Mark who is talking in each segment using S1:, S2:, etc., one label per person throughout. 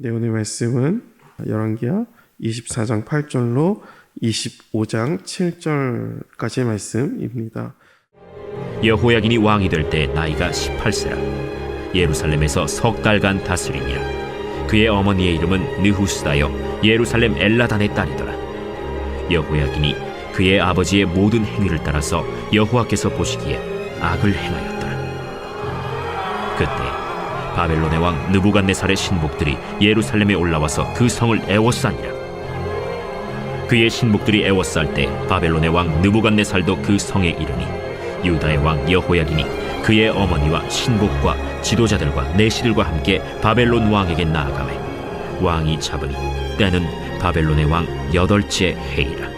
S1: 네, 오늘 말씀은 열왕기하 24장 8절로 25장 7절까지의 말씀입니다.
S2: 여호야긴이 왕이 될 때 나이가 18세라. 예루살렘에서 석 달간 다스리니라. 그의 어머니의 이름은 느후스다여 예루살렘 엘라단의 딸이더라. 여호야긴이 그의 아버지의 모든 행위를 따라서 여호와께서 보시기에 악을 행하였더라. 그때 바벨론의 왕 느부갓네살의 신복들이 예루살렘에 올라와서 그 성을 애워싸니라. 그의 신복들이 애워쌀 때 바벨론의 왕 느부갓네살도 그 성에 이르니 유다의 왕 여호야긴이 그의 어머니와 신복과 지도자들과 내시들과 함께 바벨론 왕에게 나아가매 왕이 잡으니 때는 바벨론의 왕 8째 해이라.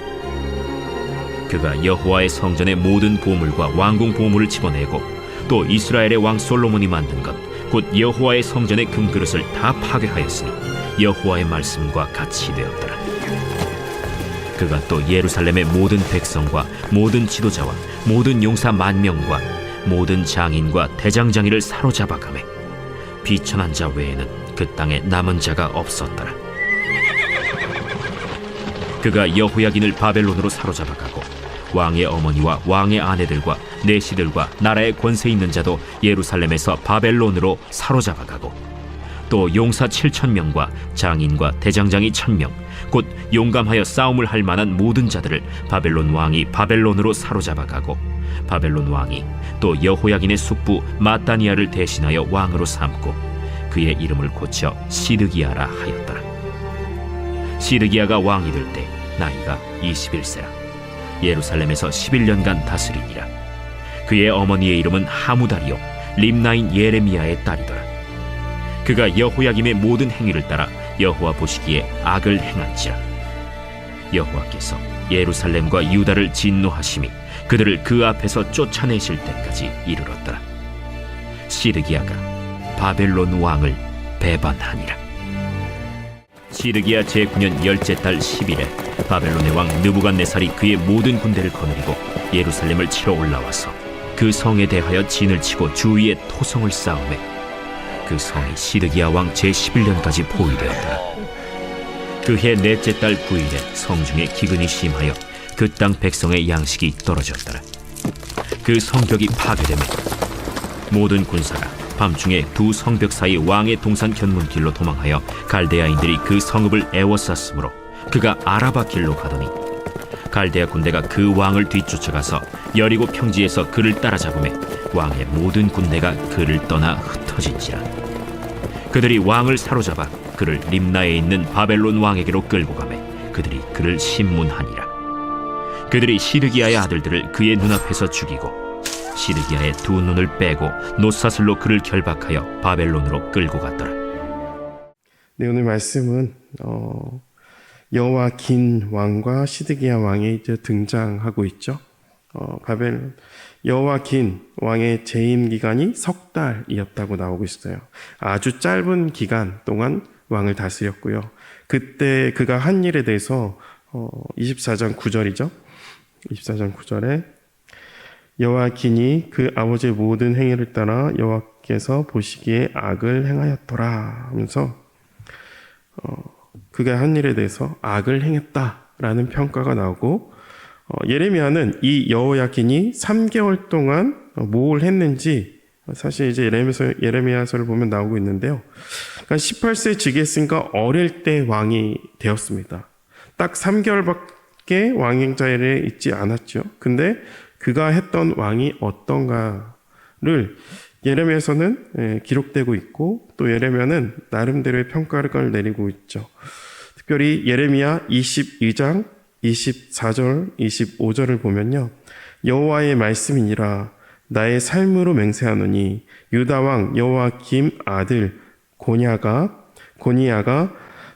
S2: 그가 여호와의 성전의 모든 보물과 왕궁 보물을 집어내고 또 이스라엘의 왕 솔로몬이 만든 것 곧 여호와의 성전의 금그릇을 다 파괴하였으니 여호와의 말씀과 같이 되었더라. 그가 또 예루살렘의 모든 백성과 모든 지도자와 모든 용사 10,000명과 모든 장인과 대장장이를 사로잡아가매 비천한 자 외에는 그 땅에 남은 자가 없었더라. 그가 여호야긴을 바벨론으로 사로잡아가고 왕의 어머니와 왕의 아내들과 내시들과 나라의 권세 있는 자도 예루살렘에서 바벨론으로 사로잡아가고 또 용사 7,000명과 장인과 대장장이 1,000명 곧 용감하여 싸움을 할 만한 모든 자들을 바벨론 왕이 바벨론으로 사로잡아가고 바벨론 왕이 또 여호야긴의 숙부 마따니아를 대신하여 왕으로 삼고 그의 이름을 고쳐 시드기야라 하였더라. 시드기야가 왕이 될 때 나이가 21세라. 예루살렘에서 11년간 다스리니라. 그의 어머니의 이름은 하무다리요 림나인 예레미야의 딸이더라. 그가 여호야김의 모든 행위를 따라 여호와 보시기에 악을 행한지라. 여호와께서 예루살렘과 유다를 진노하심이 그들을 그 앞에서 쫓아내실 때까지 이르렀더라. 시드기야가 바벨론 왕을 배반하니라. 시드기야 제9년 10째 달 10일에 바벨론의 왕 느부갓네살이 그의 모든 군대를 거느리고 예루살렘을 치러 올라와서 그 성에 대하여 진을 치고 주위에 토성을 쌓으매 그 성이 시드기야 왕 제11년까지 포위되었더라. 그해 넷째 달 9일에 성중에 기근이 심하여 그 땅 백성의 양식이 떨어졌더라. 그 성벽이 파괴되매 모든 군사가 밤중에 두 성벽 사이 왕의 동산 견문길로 도망하여 갈대아인들이 그 성읍을 애워쌌으므로 그가 아라바 길로 가더니 갈대아 군대가 그 왕을 뒤쫓아가서 여리고 평지에서 그를 따라잡으매 왕의 모든 군대가 그를 떠나 흩어진지라. 그들이 왕을 사로잡아 그를 림나에 있는 바벨론 왕에게로 끌고 가매 그들이 그를 심문하니라. 그들이 시드기야의 아들들을 그의 눈앞에서 죽이고 시드기야의 두 눈을 빼고 놋사슬로 그를 결박하여 바벨론으로 끌고 갔더라.
S1: 네, 오늘 말씀은 여호와긴 왕과 시드기야 왕이 이제 등장하고 있죠. 여호와긴 왕의 재임 기간이 석 달이었다고 나오고 있어요. 아주 짧은 기간 동안 왕을 다스렸고요. 그때 그가 한 일에 대해서 24장 9절이죠. 24장 9절에 여호와긴이 그 아버지의 모든 행위를 따라 여호와께서 보시기에 악을 행하였더라 하면서 그가 한 일에 대해서 악을 행했다라는 평가가 나오고 예레미야는 이 여호야긴이 3개월 동안 뭘 했는지 사실 이제 예레미야서를 보면 나오고 있는데요. 그러니까 18세 즉위했으니까 어릴 때 왕이 되었습니다. 딱 3개월밖에 왕행 자리에 있지 않았죠. 근데 그가 했던 왕이 어떤가를 예레미야서는 기록되고 있고 또 예레미야는 나름대로의 평가를 내리고 있죠. 특별히 예레미야 22장 24절 25절을 보면요. 여호와의 말씀이니라 나의 삶으로 맹세하노니 유다 왕 여호와김 아들 고니야가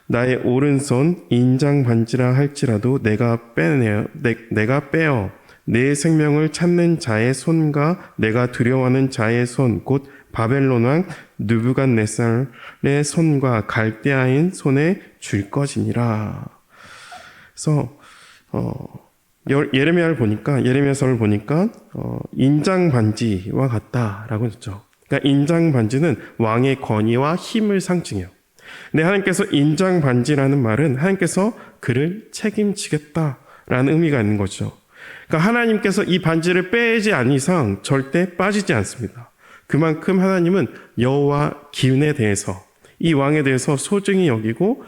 S1: 나의 오른손 인장 반지라 할지라도 내가 빼어 내 생명을 찾는 자의 손과 내가 두려워하는 자의 손 곧 바벨론 왕 느부갓네살의 손과 갈대아인 손에 줄 것이니라. 그래서 예레미야서를 보니까 인장 반지와 같다라고 했죠. 그러니까 인장 반지는 왕의 권위와 힘을 상징해요. 근데 하나님께서 인장 반지라는 말은 하나님께서 그를 책임지겠다라는 의미가 있는 거죠. 그러니까 하나님께서 이 반지를 빼지 않은 이상 절대 빠지지 않습니다. 그만큼 하나님은 여호와 기운에 대해서, 이 왕에 대해서 소중히 여기고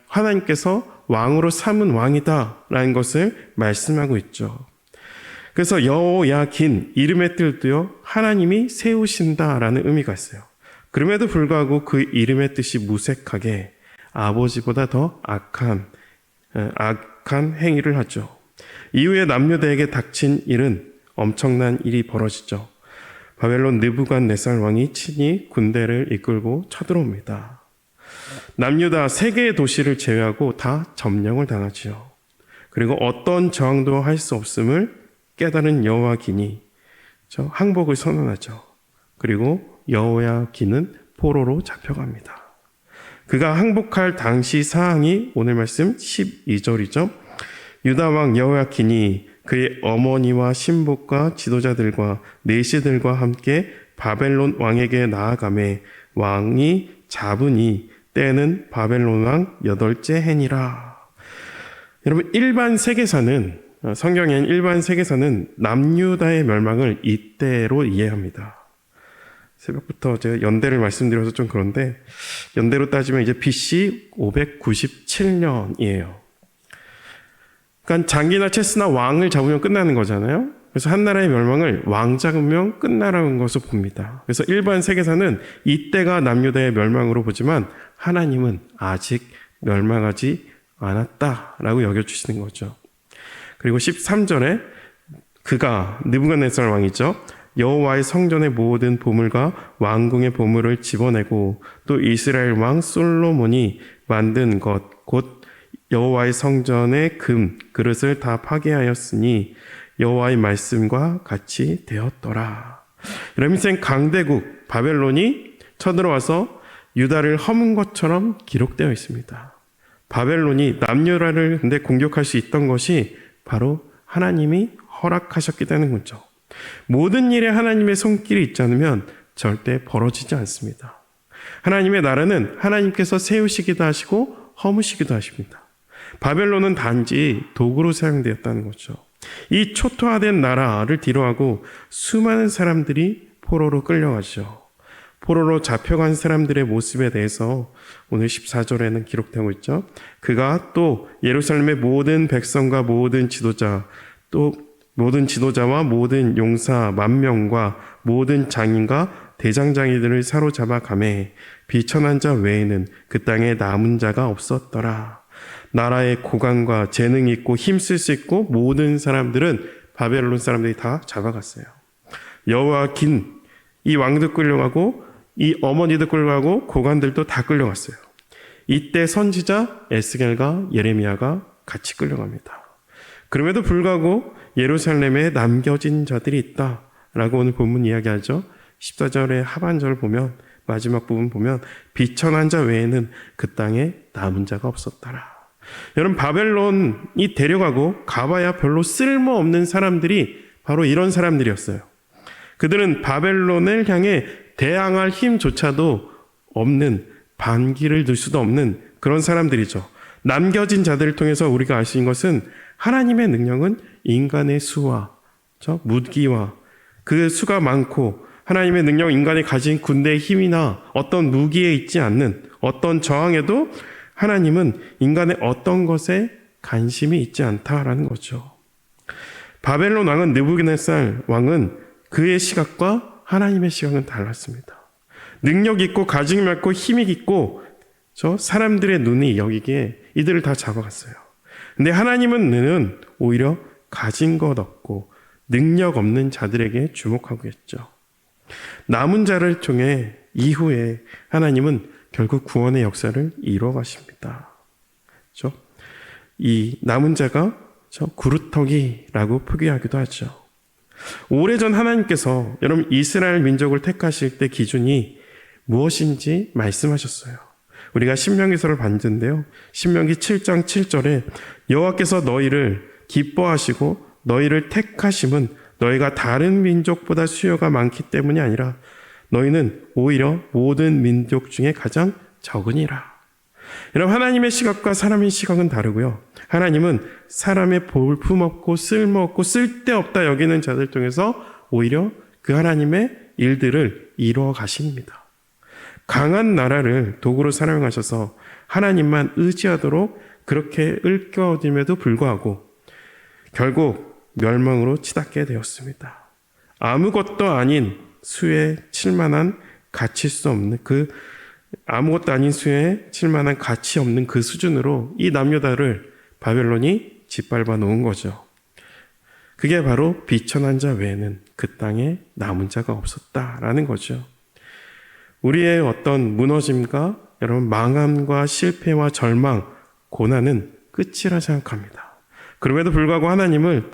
S1: 하나님께서 왕으로 삼은 왕이다라는 것을 말씀하고 있죠. 그래서 여호야긴 이름의 뜻도요, 하나님이 세우신다라는 의미가 있어요. 그럼에도 불구하고 그 이름의 뜻이 무색하게 아버지보다 더 악한 행위를 하죠. 이후에 남유다에게 닥친 일은 엄청난 일이 벌어지죠. 바벨론 느부갓네살 왕이 친히 군대를 이끌고 쳐들어옵니다. 남유다 3개의 도시를 제외하고 다 점령을 당하지요. 그리고 어떤 저항도 할 수 없음을 깨달은 여호야긴이 항복을 선언하죠. 그리고 여호야긴은 포로로 잡혀갑니다. 그가 항복할 당시 사항이 오늘 말씀 12절이죠. 유다 왕 여호야긴이 그의 어머니와 신복과 지도자들과 내시들과 함께 바벨론 왕에게 나아가매 왕이 잡으니 때는 바벨론 왕 8째 해니라. 여러분, 일반 세계사는, 성경엔 일반 세계사는 남유다의 멸망을 이때로 이해합니다. 새벽부터 제가 연대를 말씀드려서 좀 그런데, 연대로 따지면 이제 BC 597년이에요. 그러니까 장기나 체스나 왕을 잡으면 끝나는 거잖아요. 그래서 한 나라의 멸망을 왕 잡으면 끝나라는 것을 봅니다. 그래서 일반 세계사는 이때가 남유다의 멸망으로 보지만 하나님은 아직 멸망하지 않았다라고 여겨주시는 거죠. 그리고 13절에 그가 느부갓네살 왕이죠. 여호와의 성전의 모든 보물과 왕궁의 보물을 집어내고 또 이스라엘 왕 솔로몬이 만든 것 곧 여호와의 성전의 금 그릇을 다 파괴하였으니 여호와의 말씀과 같이 되었더라. 여러분, 강대국 바벨론이 쳐들어와서 유다를 허문 것처럼 기록되어 있습니다. 바벨론이 남유다를 근데 공격할 수 있던 것이 바로 하나님이 허락하셨기 때문인 거죠. 모든 일에 하나님의 손길이 있지 않으면 절대 벌어지지 않습니다. 하나님의 나라는 하나님께서 세우시기도 하시고 허무시기도 하십니다. 바벨론은 단지 도구로 사용되었다는 거죠. 이 초토화된 나라를 뒤로하고 수많은 사람들이 포로로 끌려가죠. 포로로 잡혀간 사람들의 모습에 대해서 오늘 14절에는 기록되고 있죠. 그가 또 예루살렘의 모든 백성과 모든 지도자, 또 모든 지도자와 모든 용사 10,000명과 모든 장인과 대장장이들을 사로잡아 가매 비천한 자 외에는 그 땅에 남은 자가 없었더라. 나라의 고관과 재능 있고 힘쓸 수 있고 모든 사람들은 바벨론 사람들이 다 잡아갔어요. 여호야긴 이 왕도 끌려가고 이 어머니도 끌려가고 고관들도 다 끌려갔어요. 이때 선지자 에스겔과 예레미야가 같이 끌려갑니다. 그럼에도 불구하고 예루살렘에 남겨진 자들이 있다라고 오늘 본문 이야기하죠. 14절의 하반절을 보면, 마지막 부분 보면 비천한 자 외에는 그 땅에 남은 자가 없었더라. 여러분, 바벨론이 데려가고 가봐야 별로 쓸모없는 사람들이 바로 이런 사람들이었어요. 그들은 바벨론을 향해 대항할 힘조차도 없는, 반기를 들 수도 없는 그런 사람들이죠. 남겨진 자들을 통해서 우리가 알 수 있는 것은 하나님의 능력은 인간의 수와 무기와 그 수가 많고 하나님의 능력, 인간이 가진 군대의 힘이나 어떤 무기에 있지 않는 어떤 저항에도 하나님은 인간의 어떤 것에 관심이 있지 않다라는 거죠. 바벨론 왕은 느부갓네살 왕은 그의 시각과 하나님의 시각은 달랐습니다. 능력 있고 가증이 많고 힘이 있고 사람들의 눈이 여기기에 이들을 다 잡아갔어요. 근데 하나님은 오히려 가진 것 없고 능력 없는 자들에게 주목하고 있죠. 남은 자를 통해 이후에 하나님은 결국 구원의 역사를 이루어 가십니다. 그렇죠? 이 남은 자가 구루터기라고 표기하기도 하죠. 오래전 하나님께서 여러분 이스라엘 민족을 택하실 때 기준이 무엇인지 말씀하셨어요. 우리가 신명기서를 봤는데요. 신명기 7장 7절에 여호와께서 너희를 기뻐하시고 너희를 택하심은 너희가 다른 민족보다 수요가 많기 때문이 아니라 너희는 오히려 모든 민족 중에 가장 적으니라. 여러분, 하나님의 시각과 사람의 시각은 다르고요. 하나님은 사람의 볼품없고 쓸모없고 쓸데없다 여기는 자들 통해서 오히려 그 하나님의 일들을 이루어 가십니다. 강한 나라를 도구로 사용하셔서 하나님만 의지하도록 그렇게 일깨워짐에도 불구하고 결국 멸망으로 치닫게 되었습니다. 아무것도 아닌 수에 칠만한 가치 수 없는 아무것도 아닌 수에 칠만한 가치 없는 그 수준으로 이 남유다를 바벨론이 짓밟아 놓은 거죠. 그게 바로 비천한 자 외에는 그 땅에 남은 자가 없었다라는 거죠. 우리의 어떤 무너짐과 여러분 망함과 실패와 절망, 고난은 끝이라 생각합니다. 그럼에도 불구하고 하나님을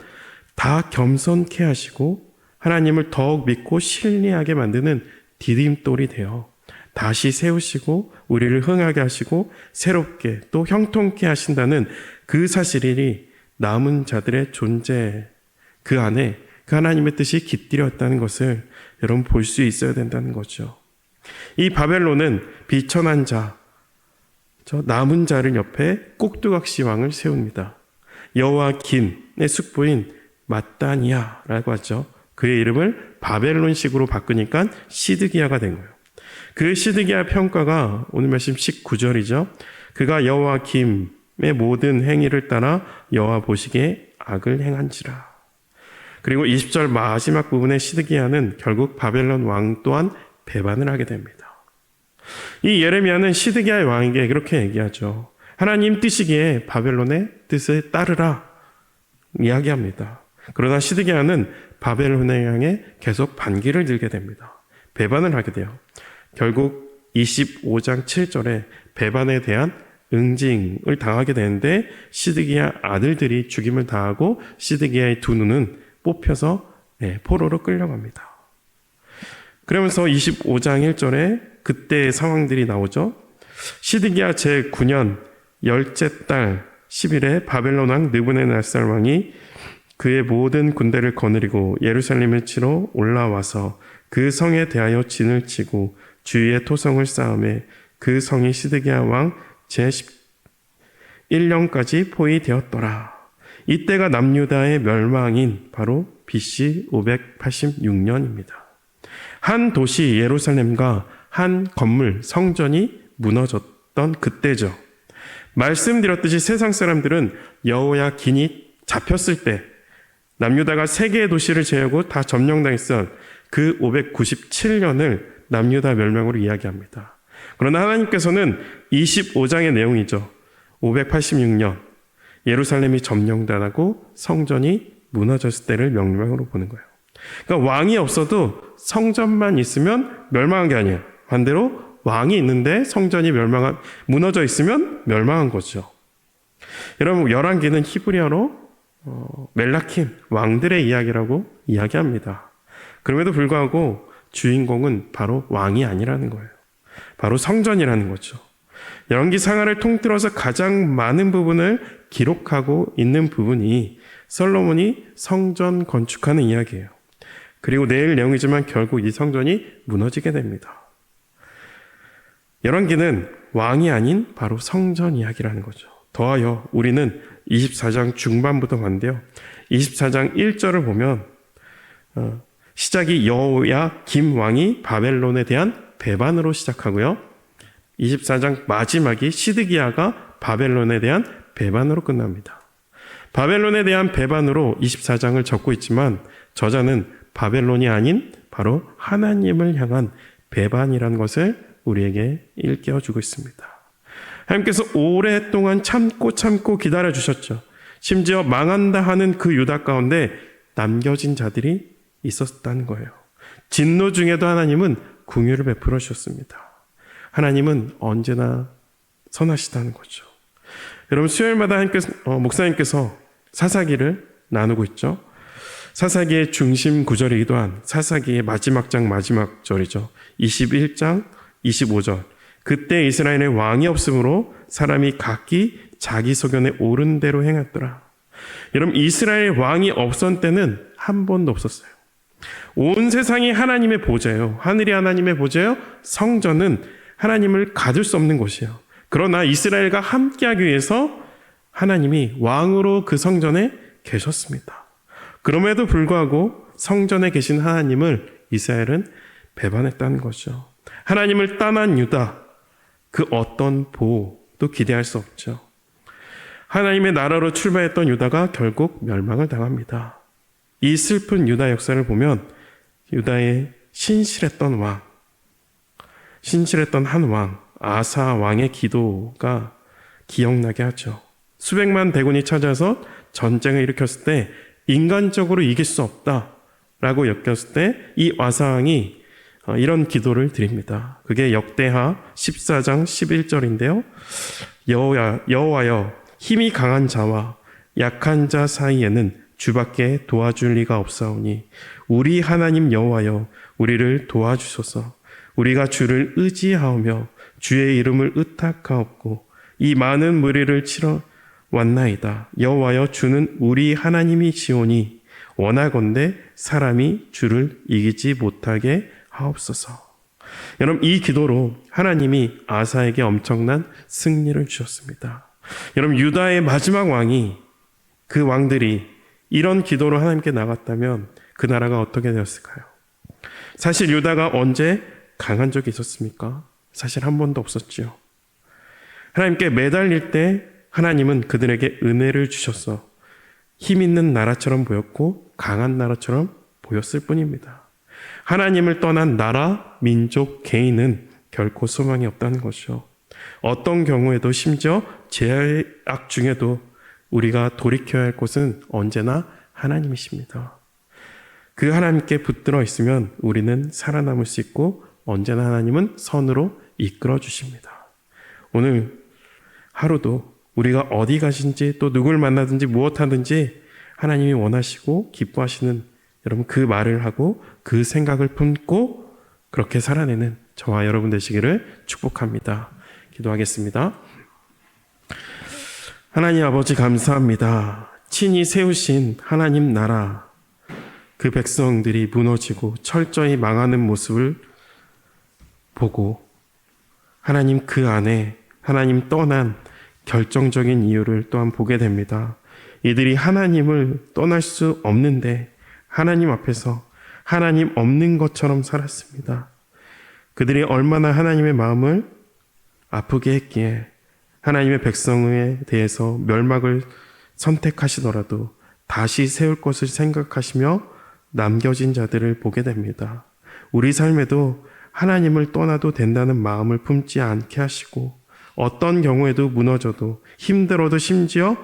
S1: 다 겸손케 하시고 하나님을 더욱 믿고 신뢰하게 만드는 디딤돌이 되어 다시 세우시고 우리를 흥하게 하시고 새롭게 또 형통케 하신다는 그 사실이 남은 자들의 존재 그 안에 그 하나님의 뜻이 깃들여 있다는 것을 여러분 볼 수 있어야 된다는 거죠. 이 바벨론은 비천한 자, 저 남은 자를 옆에 꼭두각시 왕을 세웁니다. 여호와김의 숙부인 마따니아라고 하죠. 그의 이름을 바벨론식으로 바꾸니까 시드기야가 된 거예요. 그 시드기야 평가가 오늘 말씀 19절이죠. 그가 여호와김의 모든 행위를 따라 여호와 보시기에 악을 행한지라. 그리고 20절 마지막 부분의 시드기야는 결국 바벨론 왕 또한 배반을 하게 됩니다. 이 예레미야는 시드기야의 왕에게 그렇게 얘기하죠. 하나님 뜻이기에 바벨론의 뜻을 따르라 이야기합니다. 그러나 시드기야는 바벨론에 향해 계속 반기를 들게 됩니다. 배반을 하게 돼요. 결국 25장 7절에 배반에 대한 응징을 당하게 되는데 시드기야 아들들이 죽임을 당하고 시드기야의 두 눈은 뽑혀서 포로로 끌려갑니다. 그러면서 25장 1절에 그때의 상황들이 나오죠. 시드기야 제9년 열째 달 10일에 바벨론 왕 느부갓네살 왕이 그의 모든 군대를 거느리고 예루살렘을 치러 올라와서 그 성에 대하여 진을 치고 주위에 토성을 쌓음에 그 성이 시드기야 왕 제11년까지 포위되었더라. 이때가 남유다의 멸망인 바로 BC 586년입니다. 한 도시 예루살렘과 한 건물 성전이 무너졌던 그때죠. 말씀드렸듯이 세상 사람들은 여호야긴이 잡혔을 때 남유다가 3개의 도시를 제하고 다 점령당했던 그 597년을 남유다 멸망으로 이야기합니다. 그러나 하나님께서는 25장의 내용이죠. 586년 예루살렘이 점령당하고 성전이 무너졌을 때를 멸망으로 보는 거예요. 그러니까 왕이 없어도 성전만 있으면 멸망한 게 아니에요. 반대로 왕이 있는데 성전이 무너져 있으면 멸망한 거죠. 여러분 열왕기는 히브리어로 멜라킴 왕들의 이야기라고 이야기합니다. 그럼에도 불구하고 주인공은 바로 왕이 아니라는 거예요. 바로 성전이라는 거죠. 열왕기 상하를 통틀어서 가장 많은 부분을 기록하고 있는 부분이 솔로몬이 성전 건축하는 이야기예요. 그리고 내일 내용이지만 결국 이 성전이 무너지게 됩니다. 열왕기는 왕이 아닌 바로 성전 이야기라는 거죠. 더하여 우리는 24장 중반부터 봤는데요. 24장 1절을 보면 시작이 여호야김 왕이 바벨론에 대한 배반으로 시작하고요. 24장 마지막이 시드기야가 바벨론에 대한 배반으로 끝납니다. 바벨론에 대한 배반으로 24장을 적고 있지만 저자는 바벨론이 아닌 바로 하나님을 향한 배반이라는 것을 우리에게 일깨워주고 있습니다. 하나님께서 오랫동안 참고 기다려주셨죠. 심지어 망한다 하는 그 유다 가운데 남겨진 자들이 있었다는 거예요. 진노 중에도 하나님은 긍휼을 베풀어 주셨습니다. 하나님은 언제나 선하시다는 거죠. 여러분 수요일마다 목사님께서 사사기를 나누고 있죠. 사사기의 중심 구절이기도 한 사사기의 마지막 장 마지막 절이죠. 21장 25절. 그때 이스라엘의 왕이 없으므로 사람이 각기 자기 소견에 옳은 대로 행했더라. 여러분 이스라엘 왕이 없었던 때는 한 번도 없었어요. 온 세상이 하나님의 보좌예요. 하늘이 하나님의 보좌예요. 성전은 하나님을 가둘 수 없는 곳이에요. 그러나 이스라엘과 함께하기 위해서 하나님이 왕으로 그 성전에 계셨습니다. 그럼에도 불구하고 성전에 계신 하나님을 이스라엘은 배반했다는 거죠. 하나님을 떠난 유다, 그 어떤 보호도 기대할 수 없죠. 하나님의 나라로 출발했던 유다가 결국 멸망을 당합니다. 이 슬픈 유다 역사를 보면 유다의 신실했던 한 왕, 아사 왕의 기도가 기억나게 하죠. 수백만 대군이 찾아서 전쟁을 일으켰을 때 인간적으로 이길 수 없다라고 여겼을 때 이 아사 왕이 이런 기도를 드립니다. 그게 역대하 14장 11절인데요. 여호와여, 힘이 강한 자와 약한 자 사이에는 주밖에 도와줄 리가 없사오니 우리 하나님 여호와여, 우리를 도와주소서. 우리가 주를 의지하오며 주의 이름을 의탁하옵고 이 많은 무리를 치러 왔나이다. 여호와여, 주는 우리 하나님이시오니 원하건대 사람이 주를 이기지 못하게 하옵소서. 여러분, 이 기도로 하나님이 아사에게 엄청난 승리를 주셨습니다. 여러분, 유다의 마지막 왕이, 그 왕들이 이런 기도로 하나님께 나갔다면 그 나라가 어떻게 되었을까요? 사실 유다가 언제 강한 적이 있었습니까? 사실 한 번도 없었지요. 하나님께 매달릴 때 하나님은 그들에게 은혜를 주셔서 힘 있는 나라처럼 보였고 강한 나라처럼 보였을 뿐입니다. 하나님을 떠난 나라, 민족, 개인은 결코 소망이 없다는 것이죠. 어떤 경우에도 심지어 제약 중에도 우리가 돌이켜야 할 곳은 언제나 하나님이십니다. 그 하나님께 붙들어 있으면 우리는 살아남을 수 있고 언제나 하나님은 선으로 이끌어 주십니다. 오늘 하루도 우리가 어디 가신지 또 누굴 만나든지 무엇하든지 하나님이 원하시고 기뻐하시는 여러분 그 말을 하고 그 생각을 품고 그렇게 살아내는 저와 여러분 되시기를 축복합니다. 기도하겠습니다. 하나님 아버지 감사합니다. 친히 세우신 하나님 나라, 그 백성들이 무너지고 철저히 망하는 모습을 보고 하나님 그 안에 하나님 떠난 결정적인 이유를 또한 보게 됩니다. 이들이 하나님을 떠날 수 없는데 하나님 앞에서 하나님 없는 것처럼 살았습니다. 그들이 얼마나 하나님의 마음을 아프게 했기에 하나님의 백성에 대해서 멸망을 선택하시더라도 다시 세울 것을 생각하시며 남겨진 자들을 보게 됩니다. 우리 삶에도 하나님을 떠나도 된다는 마음을 품지 않게 하시고 어떤 경우에도 무너져도 힘들어도 심지어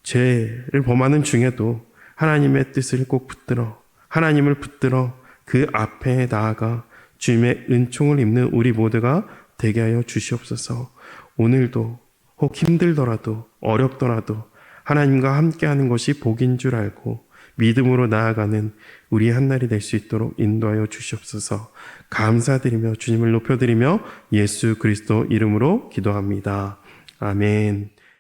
S1: 죄를 범하는 중에도 하나님의 뜻을 꼭 붙들어 하나님을 붙들어 그 앞에 나아가 주님의 은총을 입는 우리 모두가 되게 하여 주시옵소서. 오늘도 혹 힘들더라도 어렵더라도 하나님과 함께하는 것이 복인 줄 알고 믿음으로 나아가는 우리 한날이 될 수 있도록 인도하여 주시옵소서. 감사드리며 주님을 높여드리며 예수 그리스도 이름으로 기도합니다. 아멘.